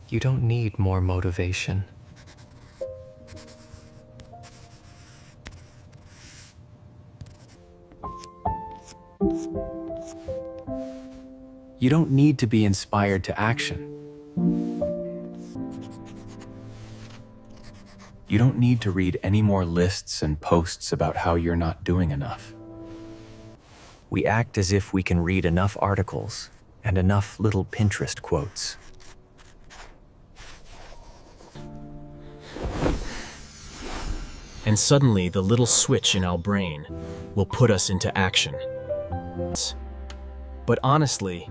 You don't need more motivation. You don't need to be inspired to action. You don't need to read any more lists and posts about how you're not doing enough. We act as if we can read enough articles and enough little Pinterest quotes. And suddenly, the little switch in our brain will put us into action. But honestly,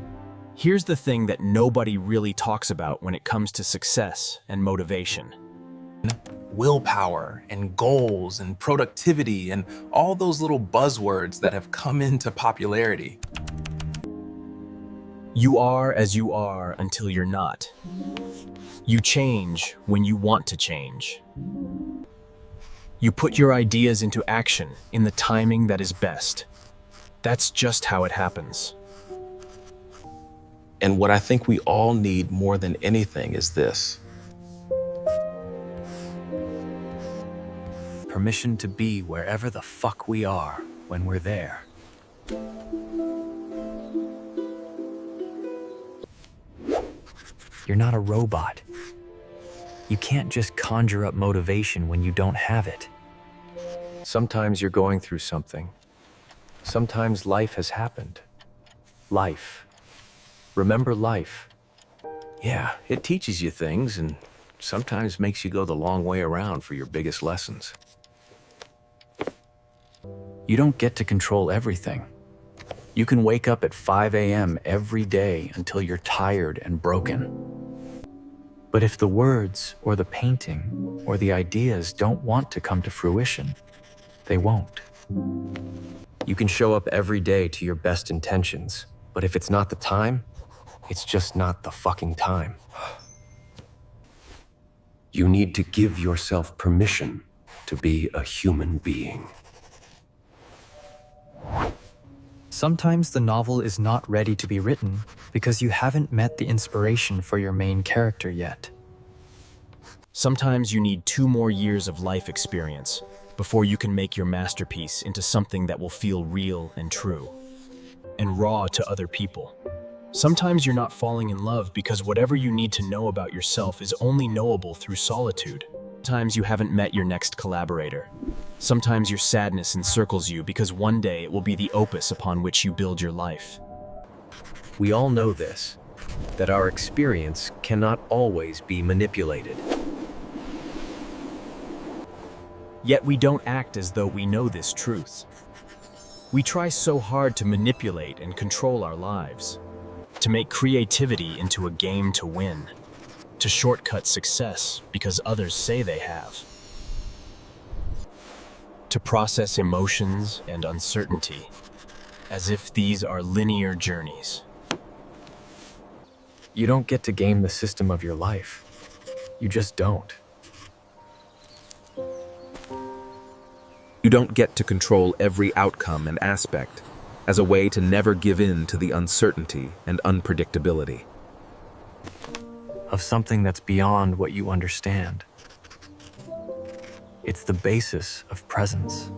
here's the thing that nobody really talks about when it comes to success and motivation. Willpower and goals and productivity and all those little buzzwords that have come into popularity. You are as you are until you're not. You change when you want to change. You put your ideas into action in the timing that is best. That's just how it happens. And what I think we all need more than anything is this. Permission to be wherever the fuck we are when we're there. You're not a robot. You can't just conjure up motivation when you don't have it. Sometimes you're going through something. Sometimes life has happened. Life. Remember life. Yeah, it teaches you things and sometimes makes you go the long way around for your biggest lessons. You don't get to control everything. You can wake up at 5 a.m. every day until you're tired and broken. But if the words or the painting or the ideas don't want to come to fruition, they won't. You can show up every day to your best intentions, but if it's not the time, it's just not the fucking time. You need to give yourself permission to be a human being. Sometimes the novel is not ready to be written because you haven't met the inspiration for your main character yet. Sometimes you need 2 more years of life experience before you can make your masterpiece into something that will feel real and true, and raw to other people. Sometimes you're not falling in love because whatever you need to know about yourself is only knowable through solitude. Sometimes you haven't met your next collaborator. Sometimes your sadness encircles you because one day it will be the opus upon which you build your life. We all know this, that our experience cannot always be manipulated. Yet we don't act as though we know this truth. We try so hard to manipulate and control our lives, to make creativity into a game to win, to shortcut success because others say they have, to process emotions and uncertainty as if these are linear journeys. You don't get to game the system of your life. You just don't. You don't get to control every outcome and aspect as a way to never give in to the uncertainty and unpredictability Of something that's beyond what you understand. It's the basis of presence.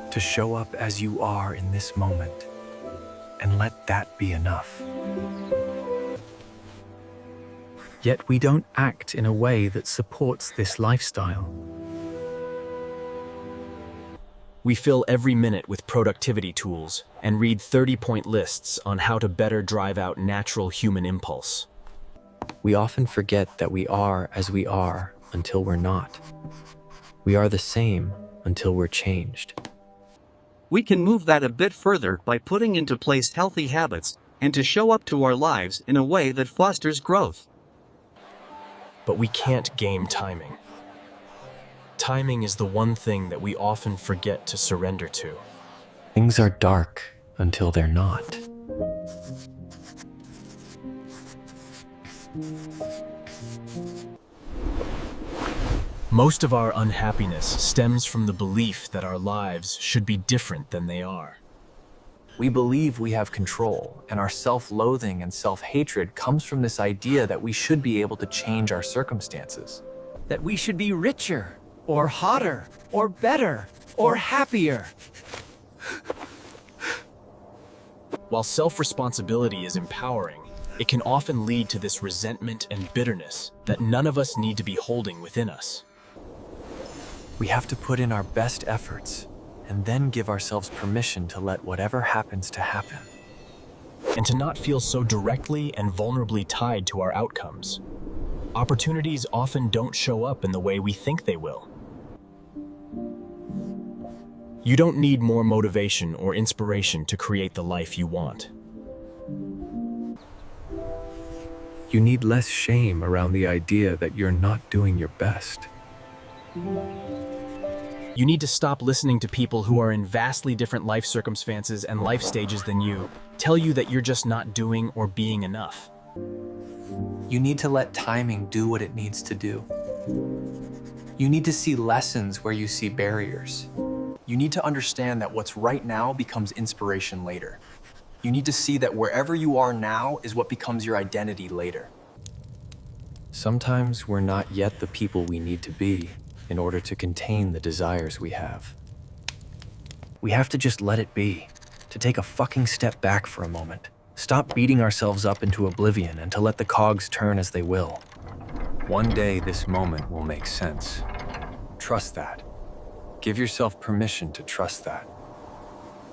To show up as you are in this moment and let that be enough. Yet we don't act in a way that supports this lifestyle. We fill every minute with productivity tools and read 30-point lists on how to better drive out natural human impulse. We often forget that we are as we are until we're not. We are the same until we're changed. We can move that a bit further by putting into place healthy habits and to show up to our lives in a way that fosters growth. But we can't game timing. Timing is the one thing that we often forget to surrender to. Things are dark until they're not. Most of our unhappiness stems from the belief that our lives should be different than they are. We believe we have control, and our self-loathing and self-hatred comes from this idea that we should be able to change our circumstances. That we should be richer, or hotter, or better, or happier. While self-responsibility is empowering, it can often lead to this resentment and bitterness that none of us need to be holding within us. We have to put in our best efforts, and then give ourselves permission to let whatever happens to happen. And to not feel so directly and vulnerably tied to our outcomes. Opportunities often don't show up in the way we think they will. You don't need more motivation or inspiration to create the life you want. You need less shame around the idea that you're not doing your best. You need to stop listening to people who are in vastly different life circumstances and life stages than you tell you that you're just not doing or being enough. You need to let timing do what it needs to do. You need to see lessons where you see barriers. You need to understand that what's right now becomes inspiration later. You need to see that wherever you are now is what becomes your identity later. Sometimes we're not yet the people we need to be in order to contain the desires we have. We have to just let it be, to take a fucking step back for a moment. Stop beating ourselves up into oblivion and to let the cogs turn as they will. One day this moment will make sense. Trust that. Give yourself permission to trust that.